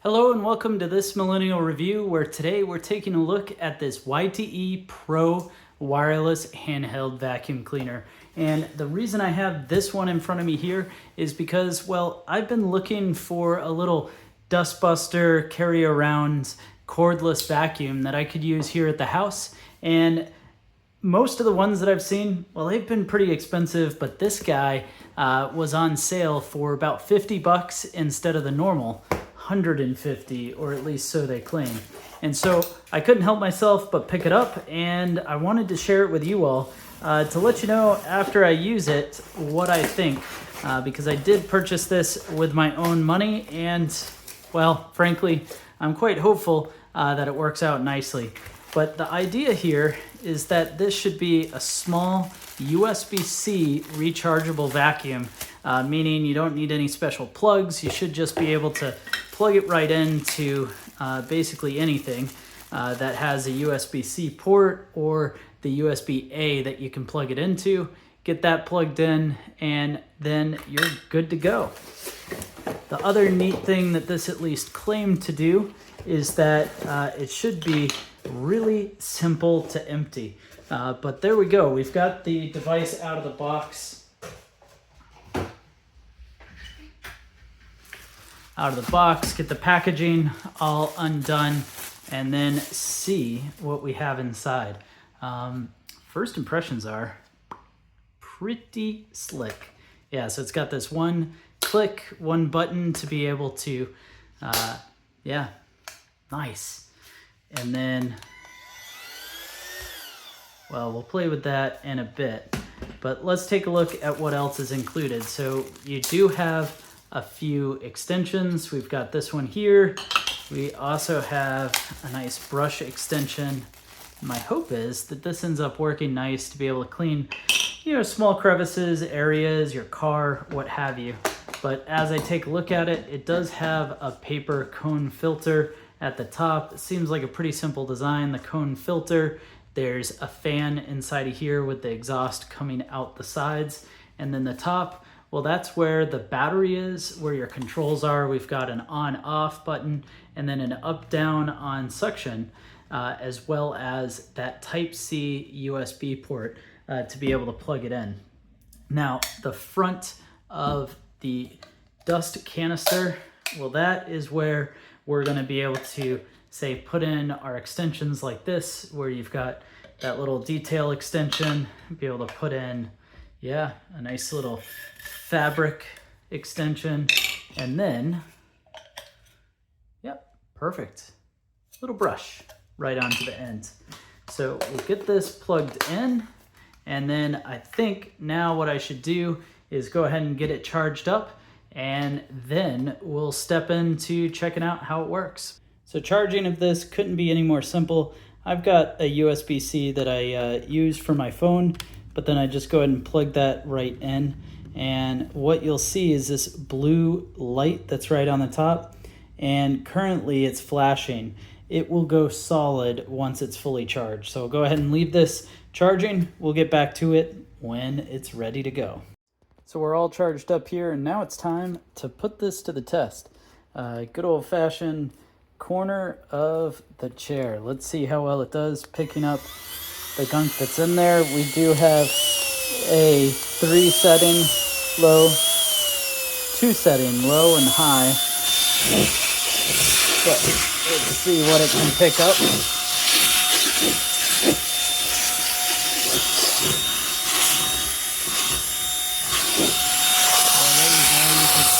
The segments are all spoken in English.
Hello and welcome to this Millennial Review, where today we're taking a look at this YTE Pro wireless handheld vacuum cleaner. And the reason I have this one in front of me here is because, well, I've been looking for a little dustbuster carry around cordless vacuum that I could use here at the house. And most of the ones that I've seen, well, they've been pretty expensive, but this guy was on sale for about 50 bucks instead of the normal 150, or at least so they claim. And so I couldn't help myself but pick it up, and I wanted to share it with you all to let you know after I use it what I think, because I did purchase this with my own money, and well, frankly, I'm quite hopeful that it works out nicely. But the idea here is that this should be a small USB-C rechargeable vacuum, meaning you don't need any special plugs. You should just be able to plug it right into basically anything that has a USB-C port or the USB-A that you can plug it into. Get that plugged in, and then you're good to go. The other neat thing that this at least claimed to do is that it should be really simple to empty. But there we go. We've got the device out of the box. Get the packaging all undone, and then see what we have inside. First impressions are pretty slick. Yeah, so it's got this one click, one button to be able to, yeah, nice. And then, well, we'll play with that in a bit, but let's take a look at what else is included. So you do have a few extensions. We've got this one here. We also have a nice brush extension. My hope is that this ends up working nice to be able to clean, small crevices, areas, your car, what have you. But as I take a look at it, it does have a paper cone filter at the top. It seems like a pretty simple design. The cone filter, there's a fan inside of here with the exhaust coming out the sides. And then the top, well, that's where the battery is, where your controls are. We've got an on-off button and then an up-down on suction, as well as that Type-C USB port to be able to plug it in. Now, the front of the dust canister, well, that is where we're going to be able to, say, put in our extensions like this, where you've got that little detail extension, be able to put in, yeah, a nice little fabric extension, and then, yep, perfect. Little brush right onto the end. So we'll get this plugged in, and then I think now what I should do is go ahead and get it charged up, and then we'll step into checking out how it works. So charging of this couldn't be any more simple. I've got a USB-C that I use for my phone, but then I just go ahead and plug that right in. And what you'll see is this blue light that's right on the top, and currently it's flashing. It will go solid once it's fully charged. So I'll go ahead and leave this charging. We'll get back to it when it's ready to go. So we're all charged up here, and now it's time to put this to the test. Good old-fashioned corner of the chair. Let's see how well it does picking up the gunk that's in there. We do have a 3-setting low, 2-setting low and high. But let's see what it can pick up.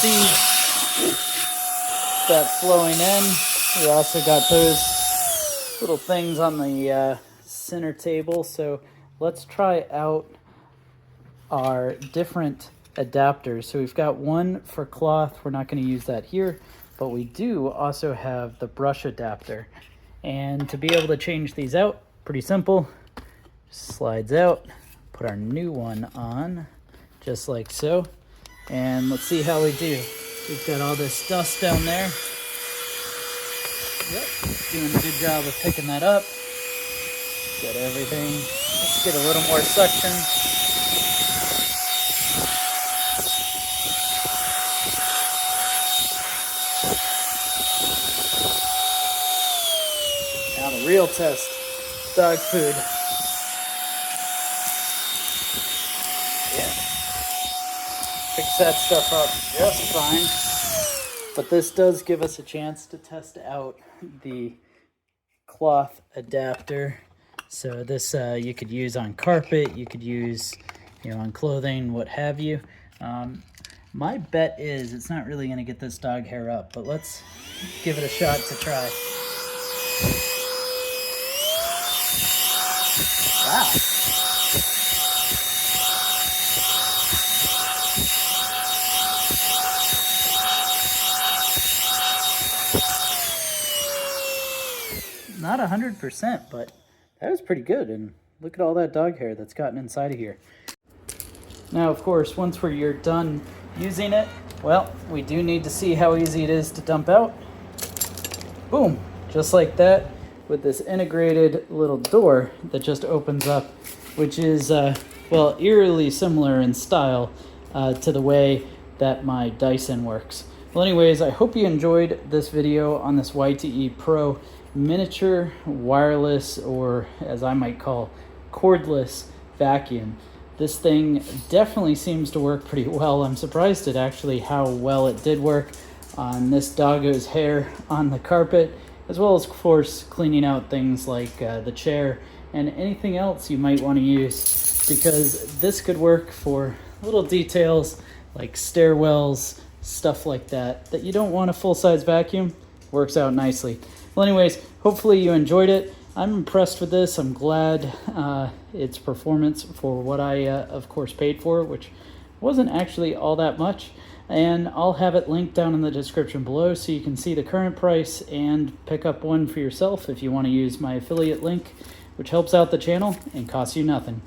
See that flowing in. We also got those little things on the center table. So let's try out our different adapters. So we've got one for cloth. We're not going to use that here, but we do also have the brush adapter. And to be able to change these out, pretty simple. Just slides out, put our new one on, just like so. And let's see how we do. We've got all this dust down there. Yep, doing a good job of picking that up. Got everything. Let's get a little more suction. real test. Dog food. Yeah. Picks that stuff up just fine. But this does give us a chance to test out the cloth adapter. So this you could use on carpet, you could use, on clothing, what have you. My bet is it's not really going to get this dog hair up, but let's give it a shot to try. Wow. Not 100%, but that was pretty good. And look at all that dog hair that's gotten inside of here. Now, of course, once you're done using it, well, we do need to see how easy it is to dump out. Boom, just like that, with this integrated little door that just opens up, which is, well, eerily similar in style to the way that my Dyson works. Well, anyways, I hope you enjoyed this video on this YTE Pro miniature wireless, or as I might call, cordless vacuum. This thing definitely seems to work pretty well. I'm surprised at actually how well it did work on this doggo's hair on the carpet, as well as, of course, cleaning out things like the chair and anything else you might want to use, because this could work for little details like stairwells, stuff like that you don't want a full-size vacuum. Works out nicely. Well, anyways, hopefully you enjoyed it. I'm impressed with this. I'm glad its performance for what I, of course, paid for, which wasn't actually all that much. And I'll have it linked down in the description below so you can see the current price and pick up one for yourself if you want to use my affiliate link, which helps out the channel and costs you nothing.